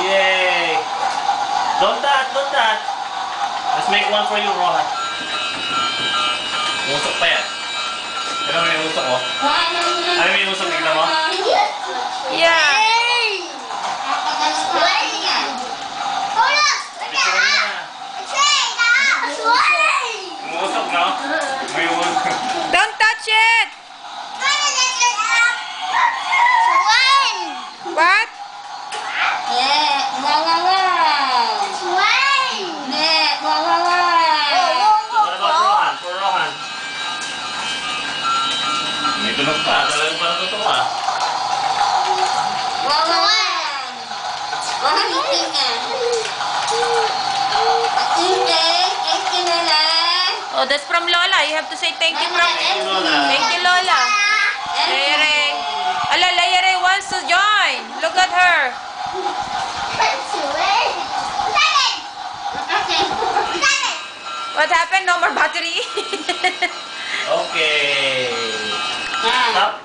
Yay! Don't touch, don't touch. Let's make one for you, Rohan. Usok pa yan. Ano may usok mo? Ano may usok, tignan mo? Yeah. Usok, no? May usok. Don't touch it. What? What about Rohan? For Rohan. May tunog pa. Talagang pa natutuwa. Oh, that's from Lola. You have to say thank you from... Thank you, Lola. Thank you, Lola. Layere. Ala, Layere wants to join. Look at her. What happened? No more battery? Okay. Stop.